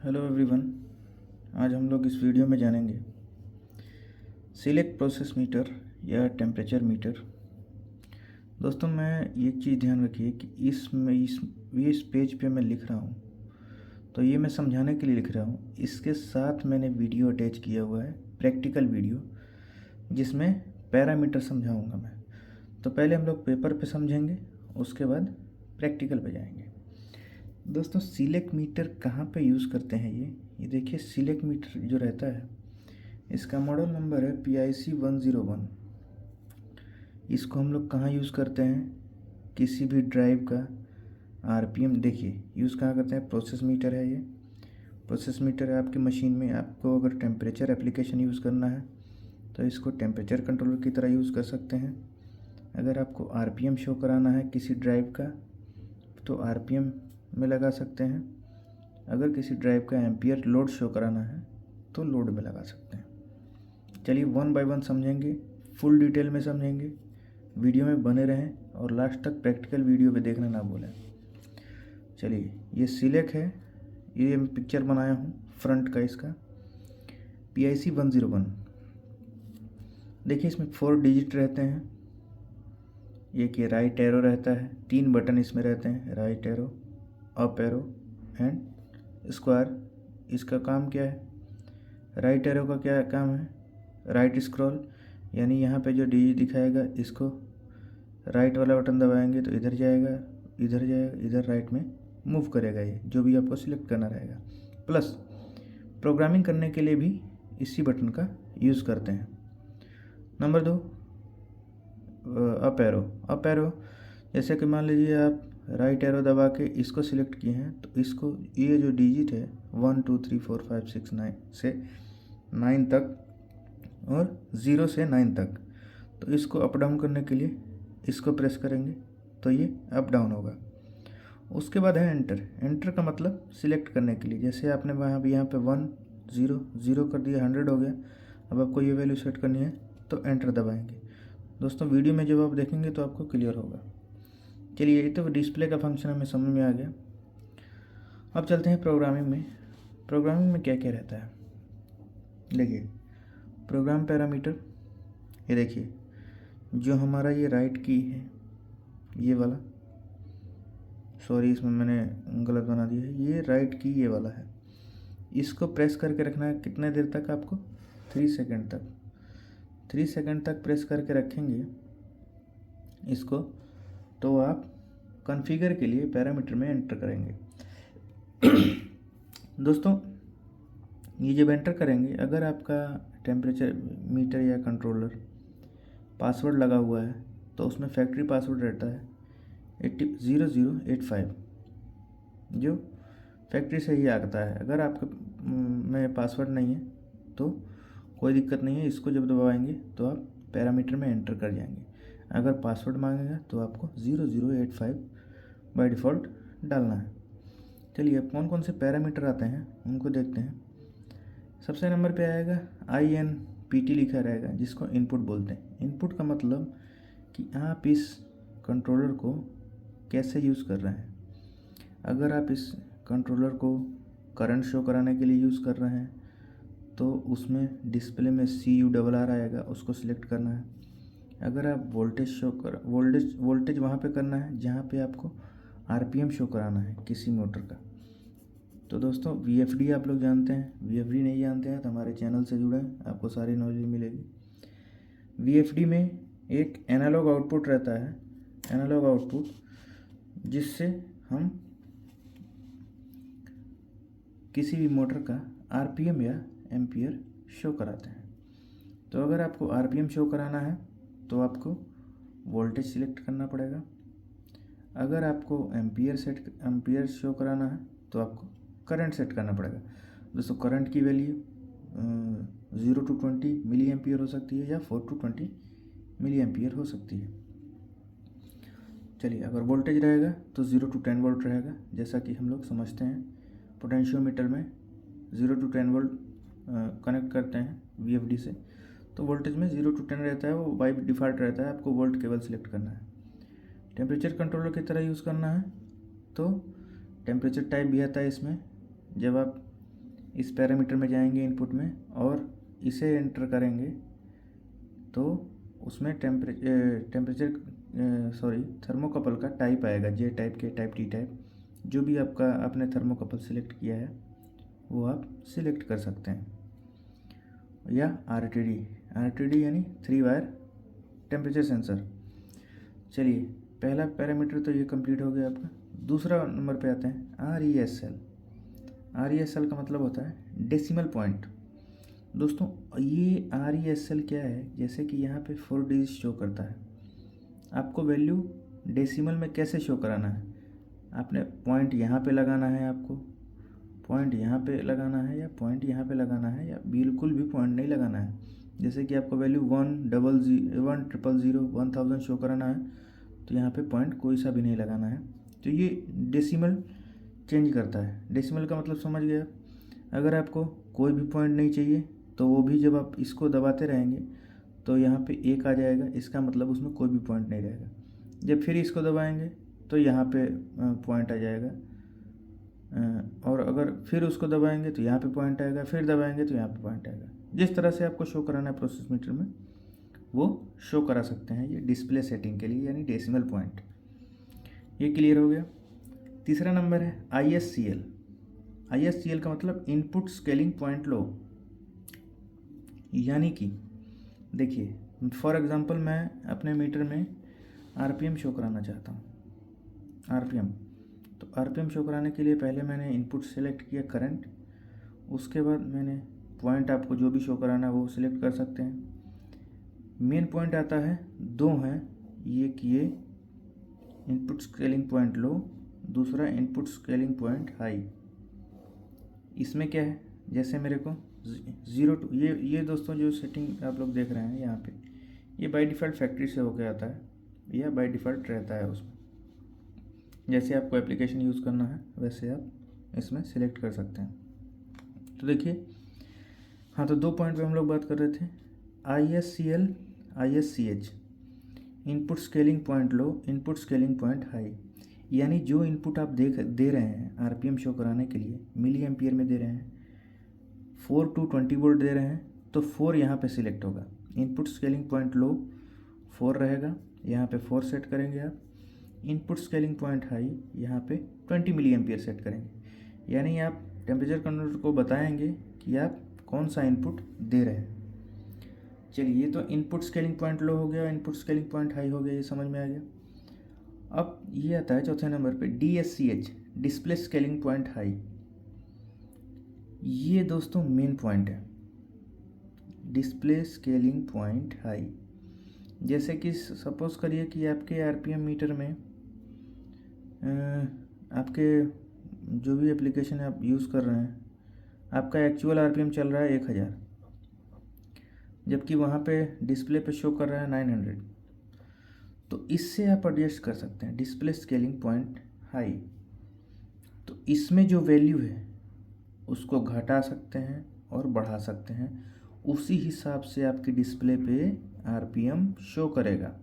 Hello everyone. आज हम लोग इस वीडियो में जानेंगे सिलेक्ट प्रोसेस मीटर या टेम्परेचर मीटर। दोस्तों, मैं एक चीज़ ध्यान रखिए कि इस पेज पे मैं लिख रहा हूँ तो ये मैं समझाने के लिए लिख रहा हूँ। इसके साथ मैंने वीडियो अटैच किया हुआ है, प्रैक्टिकल वीडियो, जिसमें पैरामीटर समझाऊँगा मैं। तो पहले हम लोग पेपर पे समझेंगे, उसके बाद प्रैक्टिकल पे जाएंगे। दोस्तों, सिलेक्ट मीटर कहाँ पे यूज़ करते हैं? ये देखिए, सिलेक्ट मीटर जो रहता है इसका मॉडल नंबर है PIC 101। इसको हम लोग कहाँ यूज़ करते हैं? किसी भी ड्राइव का RPM देखिए यूज़ कहाँ करते हैं। प्रोसेस मीटर है, ये प्रोसेस मीटर है आपकी मशीन में। आपको अगर टेम्परेचर एप्लीकेशन यूज़ करना है तो इसको टेम्परेचर कंट्रोलर की तरह यूज़ कर सकते हैं। अगर आपको RPM शो कराना है किसी ड्राइव का तो RPM में लगा सकते हैं। अगर किसी ड्राइव का एम्पियर लोड शो कराना है तो लोड में लगा सकते हैं। चलिए वन बाय वन समझेंगे, फुल डिटेल में समझेंगे। वीडियो में बने रहें और लास्ट तक प्रैक्टिकल वीडियो पे देखना ना भूलें। चलिए, ये सिलेक्ट है, ये मैं पिक्चर बनाया हूँ फ्रंट का इसका, PIC 101। देखिए, इसमें 4 डिजिट रहते हैं। एक ये राइट एरो रहता है, 3 बटन इसमें रहते हैं, right arrow, up arrow and square. इसका काम क्या है? राइट एरो का क्या काम है? राइट स्क्रॉल, यानी यहाँ पे जो डिजिट दिखाएगा इसको राइट वाला बटन दबाएंगे तो इधर जाएगा, इधर जाएगा, इधर राइट में मूव करेगा, ये जो भी आपको सिलेक्ट करना रहेगा। प्लस प्रोग्रामिंग करने के लिए भी इसी बटन का यूज़ करते हैं। Number 2, up arrow. Up arrow, जैसे कि मान लीजिए आप राइट एरो दबा के इसको सिलेक्ट किए हैं तो इसको, ये जो डिजिट है 1 2 3 4 5 6 9 से 9 तक और 0 से 9 तक, तो इसको अप डाउन करने के लिए इसको प्रेस करेंगे तो ये अप डाउन होगा। उसके बाद है एंटर। एंटर का मतलब सिलेक्ट करने के लिए, जैसे आपने वहाँ भी यहाँ पे 1 0 0 कर दिया, 100 हो गया। अब आपको ये वैल्यू सेट करनी है तो एंटर दबाएंगे। दोस्तों, वीडियो में जब आप देखेंगे तो आपको क्लियर होगा। चलिए, ये तो डिस्प्ले का फंक्शन हमें समझ में आ गया। अब चलते हैं प्रोग्रामिंग में। प्रोग्रामिंग में क्या क्या रहता है? देखिए, प्रोग्राम पैरामीटर, ये देखिए जो हमारा ये राइट की है, ये वाला, सॉरी इसमें मैंने गलत बना दिया है, ये राइट की ये वाला है। इसको प्रेस करके रखना है कितने देर तक? आपको 3 सेकंड तक। 3 सेकंड तक प्रेस करके रखेंगे इसको तो आप कॉन्फ़िगर के लिए पैरामीटर में एंटर करेंगे। दोस्तों, ये जब एंटर करेंगे, अगर आपका टेम्परेचर मीटर या कंट्रोलर पासवर्ड लगा हुआ है तो उसमें फैक्ट्री पासवर्ड रहता है 0085, जो फैक्ट्री से ही आता है। अगर आपके में पासवर्ड नहीं है तो कोई दिक्कत नहीं है, इसको जब दबाएंगे तो आप पैरामीटर में एंटर कर जाएंगे। अगर पासवर्ड मांगेगा तो आपको 0085 बाय डिफ़ॉल्ट डालना है। चलिए, अब कौन कौन से पैरामीटर आते हैं उनको देखते हैं। सबसे नंबर पे आएगा INPT लिखा रहेगा, जिसको इनपुट बोलते हैं। इनपुट का मतलब कि आप इस कंट्रोलर को कैसे यूज़ कर रहे हैं। अगर आप इस कंट्रोलर को करंट शो कराने के लिए यूज़ कर रहे हैं तो उसमें डिस्प्ले में CURR आएगा, उसको सिलेक्ट करना है। अगर आप वोल्टेज वहाँ पे करना है जहाँ पे आपको RPM शो कराना है किसी मोटर का। तो दोस्तों, VFD आप लोग जानते हैं। VFD नहीं जानते हैं तो हमारे चैनल से जुड़ें, आपको सारी नॉलेज मिलेगी। VFD में एक एनालॉग आउटपुट रहता है, एनालॉग आउटपुट, जिससे हम किसी भी मोटर का RPM या एम्पियर शो कराते हैं। तो अगर आपको RPM शो कराना है तो आपको वोल्टेज सिलेक्ट करना पड़ेगा। अगर आपको एम्पियर शो कराना है तो आपको करंट सेट करना पड़ेगा। दोस्तों, करंट की वैल्यू 0 to 20 मिली एम्पियर हो सकती है या 4 to 20 मिली एम्पियर हो सकती है। चलिए, अगर वोल्टेज रहेगा तो 0 to 10 वोल्ट रहेगा, जैसा कि हम लोग समझते हैं पोटेंशियोमीटर में 0 to 10 वोल्ट कनेक्ट करते हैं VFD से, तो वोल्टेज में 0 to 10 रहता है, वो बाई डिफ़ॉल्ट रहता है। आपको वोल्ट केवल सिलेक्ट करना है। टेम्परेचर कंट्रोलर की तरह यूज़ करना है तो टेम्परेचर टाइप भी आता है इसमें। जब आप इस पैरामीटर में जाएंगे इनपुट में और इसे एंटर करेंगे तो उसमें थर्मोकपल का टाइप आएगा, जे टाइप, के टाइप, टी टाइप, जो भी आपका आपने थर्मोकपल सिलेक्ट किया है वो आप सिलेक्ट कर सकते हैं। या आर टी डी यानी 3 वायर टेम्परेचर सेंसर। चलिए, पहला पैरामीटर तो ये कंप्लीट हो गया आपका। दूसरा नंबर पे आते हैं RESL का मतलब होता है डेसिमल पॉइंट। दोस्तों ये RESL क्या है, जैसे कि यहाँ पे 4 डिजिट शो करता है, आपको वैल्यू डेसिमल में कैसे शो कराना है, आपने पॉइंट यहाँ पे लगाना है, आपको पॉइंट यहाँ पे लगाना है या पॉइंट यहाँ पे लगाना है या बिल्कुल भी पॉइंट नहीं लगाना है। जैसे कि आपको वैल्यू 100,1000 शो कराना है तो यहाँ पे पॉइंट कोई सा भी नहीं लगाना है। तो ये डेसिमल चेंज करता है। डेसिमल का मतलब समझ गया। अगर आपको कोई भी पॉइंट नहीं चाहिए तो वो भी जब आप इसको दबाते रहेंगे तो यहाँ पे 1 आ जाएगा, इसका मतलब उसमें कोई भी पॉइंट नहीं रहेगा। जब फिर इसको दबाएंगे तो यहाँ पे पॉइंट आ जाएगा, और अगर फिर उसको दबाएंगे तो यहाँ पे पॉइंट आएगा, फिर दबाएंगे तो यहाँ पे पॉइंट आएगा। जिस तरह से आपको शो कराना है प्रोसेस मीटर में वो शो करा सकते हैं, ये डिस्प्ले सेटिंग के लिए, यानी डेसिमल पॉइंट। ये क्लियर हो गया। तीसरा नंबर है ISCL का मतलब इनपुट स्केलिंग पॉइंट लो। यानी कि देखिए, फॉर एग्जांपल मैं अपने मीटर में RPM शो कराना चाहता हूँ। तो RPM शो कराने के लिए पहले मैंने इनपुट सेलेक्ट किया करंट, उसके बाद मैंने पॉइंट, आपको जो भी शो कराना है वो सिलेक्ट कर सकते हैं। मेन पॉइंट आता है, 2 हैं ये कि ये इनपुट स्केलिंग पॉइंट लो, दूसरा इनपुट स्केलिंग पॉइंट हाई। इसमें क्या है, जैसे मेरे को 0 to ये दोस्तों जो सेटिंग आप लोग देख रहे हैं यहाँ पे, ये बाय डिफ़ॉल्ट फैक्ट्री से होकर आता है, यह बाय डिफ़ॉल्ट रहता है उसमें। जैसे आपको एप्लीकेशन यूज़ करना है वैसे आप इसमें सिलेक्ट कर सकते हैं। तो देखिए, हाँ, तो 2 पॉइंट पे हम लोग बात कर रहे थे, ISCL ISCH, input scaling point low, input scaling point high. यानी जो इनपुट आप दे रहे हैं RPM शो कराने के लिए, मिली एम्पियर में दे रहे हैं, 4 to 20 वोल्ट दे रहे हैं, तो 4 यहाँ पे सिलेक्ट होगा। इनपुट स्केलिंग पॉइंट लो 4 रहेगा, यहाँ पे 4 सेट करेंगे आप। इनपुट स्केलिंग पॉइंट हाई यहाँ पे 20 मिली एम्पियर सेट करेंगे। यानी आप टेम्परेचर कंट्रोलर को बताएंगे कि आप कौन सा इनपुट दे रहे हैं। चलिए, ये तो इनपुट स्केलिंग पॉइंट लो हो गया, इनपुट स्केलिंग पॉइंट हाई हो गया, ये समझ में आ गया। अब ये आता है चौथे नंबर पे DSCH, display scaling point high. ये दोस्तों मेन पॉइंट है, डिस्प्ले स्केलिंग पॉइंट हाई। जैसे कि सपोज करिए कि आपके RPM मीटर में आपके जो भी एप्लीकेशन आप यूज़ कर रहे हैं, आपका एक्चुअल RPM चल रहा है 1000, जबकि वहाँ पे डिस्प्ले पे शो कर रहा है 900। तो इससे आप एडजस्ट कर सकते हैं डिस्प्ले स्केलिंग पॉइंट हाई। तो इसमें जो वैल्यू है उसको घटा सकते हैं और बढ़ा सकते हैं, उसी हिसाब से आपकी डिस्प्ले पे RPM शो करेगा।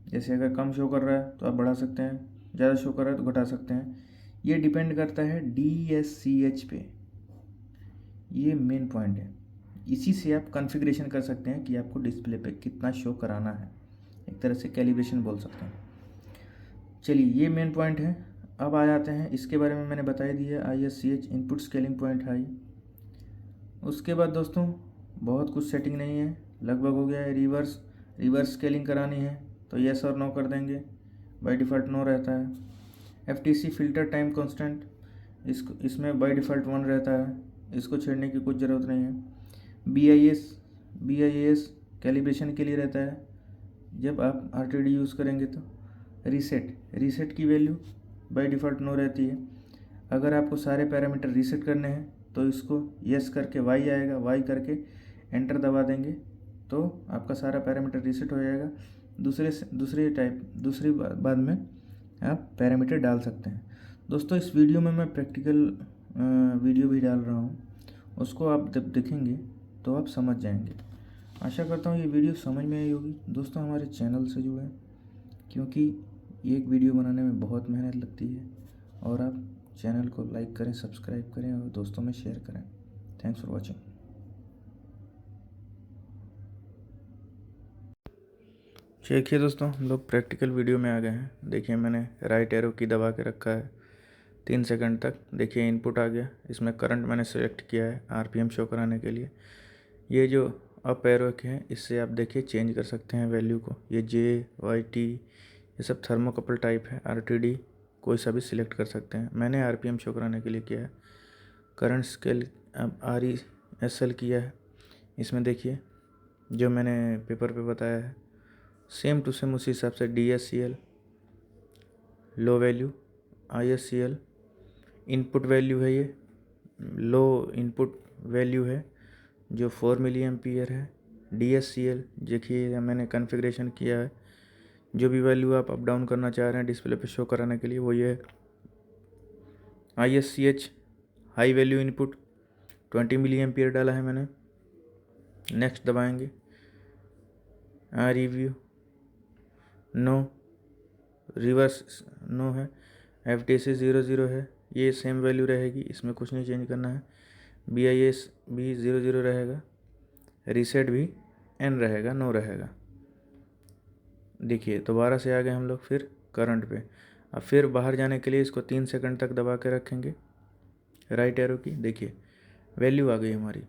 जैसे अगर कम शो कर रहा है तो आप बढ़ा सकते हैं, ज़्यादा शो कर रहा है तो घटा सकते हैं। ये डिपेंड करता है DSCH पे, ये मेन पॉइंट है। इसी से आप कॉन्फ़िगरेशन कर सकते हैं कि आपको डिस्प्ले पे कितना शो कराना है, एक तरह से कैलिब्रेशन बोल सकते हैं। चलिए, ये मेन पॉइंट है। अब आ जाते हैं, इसके बारे में मैंने बता ही दिया, ISCH, input scaling point high. उसके बाद दोस्तों बहुत कुछ सेटिंग नहीं है, लगभग हो गया है। रिवर्स स्केलिंग करानी है तो येस और नो कर देंगे, बाय डिफ़ॉल्ट नो रहता है। FTC फिल्टर टाइम कांस्टेंट, इसमें बाय डिफ़ॉल्ट 1 रहता है, इसको छेड़ने की कुछ ज़रूरत नहीं है। BIS कैलिब्रेशन के लिए रहता है, जब आप RTD यूज़ करेंगे तो। रीसेट की वैल्यू बाय डिफ़ॉल्ट नो रहती है। अगर आपको सारे पैरामीटर रीसेट करने हैं तो इसको यस करके y आएगा, y करके एंटर दबा देंगे तो आपका सारा पैरामीटर रीसेट हो जाएगा। दूसरी बाद में आप पैरामीटर डाल सकते हैं। दोस्तों इस वीडियो में मैं प्रैक्टिकल वीडियो भी डाल रहा हूँ, उसको आप जब देखेंगे तो आप समझ जाएंगे। आशा करता हूँ ये वीडियो समझ में आई होगी। दोस्तों हमारे चैनल से जुड़ें, क्योंकि एक वीडियो बनाने में बहुत मेहनत लगती है और आप चैनल को लाइक करें, सब्सक्राइब करें और दोस्तों में शेयर करें। Thanks for watching. देखिए दोस्तों, हम लोग प्रैक्टिकल वीडियो में आ गए हैं। देखिए मैंने राइट एरो की दबा के रखा है 3 सेकंड तक। देखिए इनपुट आ गया, इसमें करंट मैंने सेलेक्ट किया है आरपीएम शो कराने के लिए। ये जो अप एरो के हैं, इससे आप देखिए चेंज कर सकते हैं वैल्यू को। ये JYT ये सब थर्मोकपल टाइप है। RTD कोई सा भी सिलेक्ट कर सकते हैं। मैंने आरपीएम शो कराने के लिए किया है। करंट स्केल RESL किया है। इसमें देखिए जो मैंने पेपर पे बताया है सेम टू सेम उसी हिसाब से DSCL low value, ISCL input value है, ये लो इनपुट वैल्यू है जो 4 मिली एम्पियर है। DSCL देखिए मैंने कॉन्फ़िगरेशन किया है। जो भी वैल्यू आप अप डाउन करना चाह रहे हैं डिस्प्ले पे शो कराने के लिए वो ये है। ISCH high value input 20 milli ampere डाला है मैंने। नेक्स्ट दबाएंगे। रिव्यू नो, रिवर्स नो है। FTC 00 है, ये सेम वैल्यू रहेगी, इसमें कुछ नहीं चेंज करना है। BIS भी 00 रहेगा। रीसेट भी N रहेगा, नो रहेगा। देखिए दोबारा से आ गए हम लोग फिर करंट पे। अब फिर बाहर जाने के लिए इसको 3 सेकंड तक दबा के रखेंगे राइट एरो की। देखिए वैल्यू आ गई हमारी।